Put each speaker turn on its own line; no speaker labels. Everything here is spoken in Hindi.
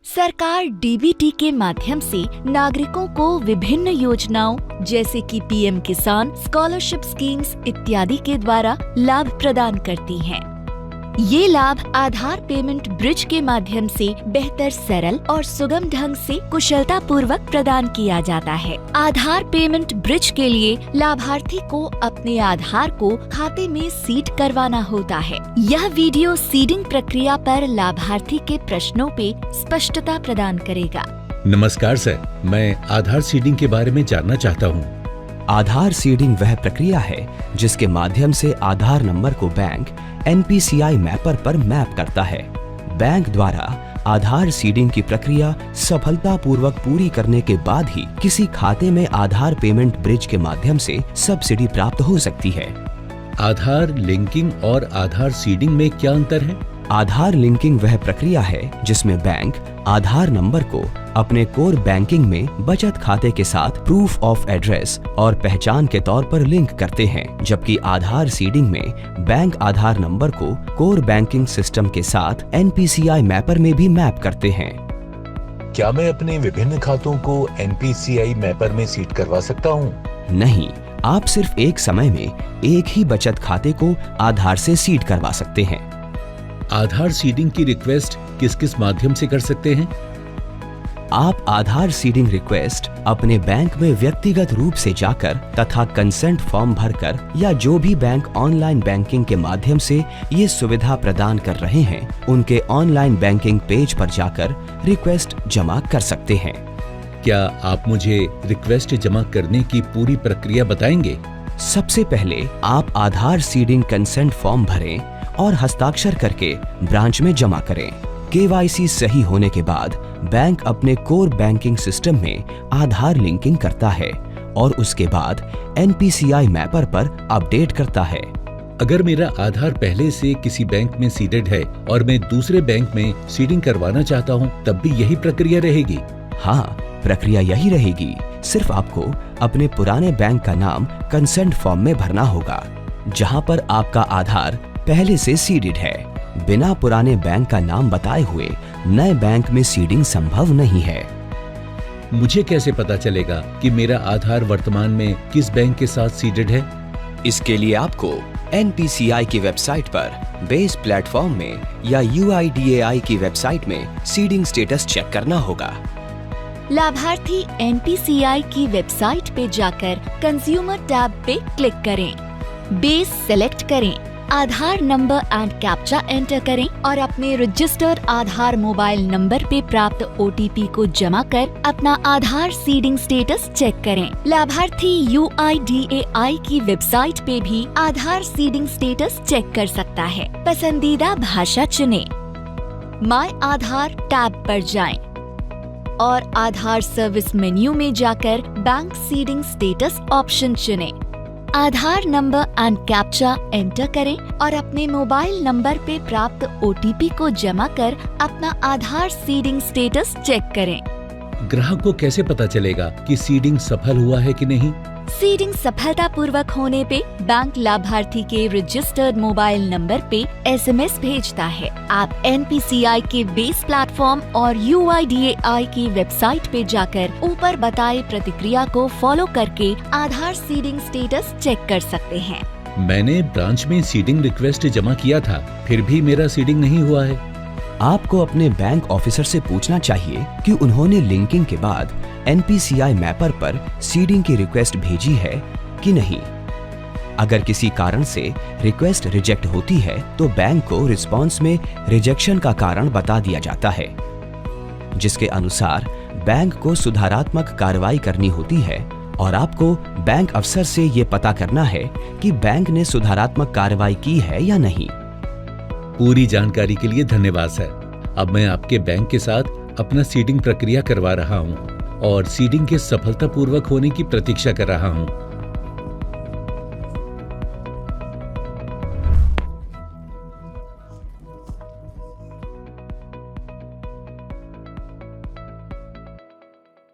सरकार डीबीटी के माध्यम से नागरिकों को विभिन्न योजनाओं जैसे कि पीएम किसान, स्कॉलरशिप स्कीम्स इत्यादि के द्वारा लाभ प्रदान करती है। ये लाभ आधार पेमेंट ब्रिज के माध्यम से बेहतर, सरल और सुगम ढंग से कुशलता पूर्वक प्रदान किया जाता है। आधार पेमेंट ब्रिज के लिए लाभार्थी को अपने आधार को खाते में सीड करवाना होता है। यह वीडियो सीडिंग प्रक्रिया पर लाभार्थी के प्रश्नों पे स्पष्टता प्रदान करेगा।
नमस्कार सर, मैं आधार सीडिंग के बारे में जानना चाहता हूँ।
आधार सीडिंग वह प्रक्रिया है जिसके माध्यम से आधार नंबर को बैंक NPCI मैपर पर मैप करता है। बैंक द्वारा आधार सीडिंग की प्रक्रिया सफलतापूर्वक पूरी करने के बाद ही किसी खाते में आधार पेमेंट ब्रिज के माध्यम से सब्सिडी प्राप्त हो सकती है।
आधार लिंकिंग और आधार सीडिंग में क्या अंतर है?
आधार लिंकिंग वह प्रक्रिया है जिसमें बैंक आधार नंबर को अपने कोर बैंकिंग में बचत खाते के साथ प्रूफ ऑफ एड्रेस और पहचान के तौर पर लिंक करते हैं, जबकि आधार सीडिंग में बैंक आधार नंबर को कोर बैंकिंग सिस्टम के साथ NPCI मैपर में भी मैप करते हैं।
क्या मैं अपने विभिन्न खातों को NPCI मैपर में सीड करवा सकता हूँ?
नहीं, आप सिर्फ एक समय में एक ही बचत खाते को आधार से सीड करवा सकते हैं।
आधार सीडिंग की रिक्वेस्ट किस किस माध्यम से कर सकते हैं?
आप आधार सीडिंग रिक्वेस्ट अपने बैंक में व्यक्तिगत रूप से जाकर तथा कंसेंट फॉर्म भरकर या जो भी बैंक ऑनलाइन बैंकिंग के माध्यम से ये सुविधा प्रदान कर रहे हैं उनके ऑनलाइन बैंकिंग पेज पर जाकर रिक्वेस्ट जमा कर सकते हैं।
क्या आप मुझे रिक्वेस्ट जमा करने की पूरी प्रक्रिया बताएंगे?
सबसे पहले आप आधार सीडिंग कंसेंट फॉर्म भरें और हस्ताक्षर करके ब्रांच में जमा करें। KYC सही होने के बाद बैंक अपने कोर बैंकिंग सिस्टम में आधार लिंकिंग करता है और उसके बाद NPCI मैपर पर अपडेट करता है।
अगर मेरा आधार पहले से किसी बैंक में सीडेड है और मैं दूसरे बैंक में सीडिंग करवाना चाहता हूँ, तब भी यही प्रक्रिया रहेगी?
हाँ, प्रक्रिया यही रहेगी। सिर्फ आपको अपने पुराने बैंक का नाम कंसेंट फॉर्म में भरना होगा जहाँ पर आपका आधार पहले से सीडेड है। बिना पुराने बैंक का नाम बताए हुए नए बैंक में सीडिंग संभव नहीं है।
मुझे कैसे पता चलेगा कि मेरा आधार वर्तमान में किस बैंक के साथ सीडेड है?
इसके लिए आपको NPCI की वेबसाइट पर बेस प्लेटफॉर्म में या UIDAI की वेबसाइट में सीडिंग स्टेटस चेक करना होगा।
लाभार्थी NPCI की वेबसाइट पे जाकर कंज्यूमर टैब पे क्लिक करें, बेस सेलेक्ट करें, आधार नंबर एंड कैप्चा एंटर करें और अपने रजिस्टर्ड आधार मोबाइल नंबर पे प्राप्त OTP को जमा कर अपना आधार सीडिंग स्टेटस चेक करें। लाभार्थी UIDAI की वेबसाइट पे भी आधार सीडिंग स्टेटस चेक कर सकता है। पसंदीदा भाषा चुनें, माय आधार टैब पर जाएं और आधार सर्विस मेन्यू में जाकर बैंक सीडिंग स्टेटस ऑप्शन चुनें। आधार नंबर एंड कैप्चा एंटर करें और अपने मोबाइल नंबर पे प्राप्त OTP को जमा कर अपना आधार सीडिंग स्टेटस चेक करें।
ग्राहक को कैसे पता चलेगा कि सीडिंग सफल हुआ है कि नहीं?
सीडिंग सफलतापूर्वक होने पे बैंक लाभार्थी के रजिस्टर्ड मोबाइल नंबर पे SMS भेजता है। आप NPCI के बेस प्लेटफॉर्म और UIDAI की वेबसाइट पे जाकर ऊपर बताए प्रतिक्रिया को फॉलो करके आधार सीडिंग स्टेटस चेक कर सकते हैं।
मैंने ब्रांच में सीडिंग रिक्वेस्ट जमा किया था, फिर भी मेरा सीडिंग नहीं हुआ है।
आपको अपने बैंक ऑफिसर से पूछना चाहिए कि उन्होंने लिंकिंग के बाद NPCI मैपर पर सीडिंग की रिक्वेस्ट भेजी है कि नहीं। अगर किसी कारण से रिक्वेस्ट रिजेक्ट होती है तो बैंक को रिस्पॉन्स में रिजेक्शन का कारण बता दिया जाता है, जिसके अनुसार बैंक को सुधारात्मक कार्रवाई करनी होती है और आपको बैंक अफसर से ये पता करना है कि बैंक ने सुधारात्मक कार्रवाई की है या नहीं।
पूरी जानकारी के लिए धन्यवाद सर। अब मैं आपके बैंक के साथ अपना सीडिंग प्रक्रिया करवा रहा हूँ और सीडिंग के सफलतापूर्वक होने की प्रतीक्षा कर रहा हूँ।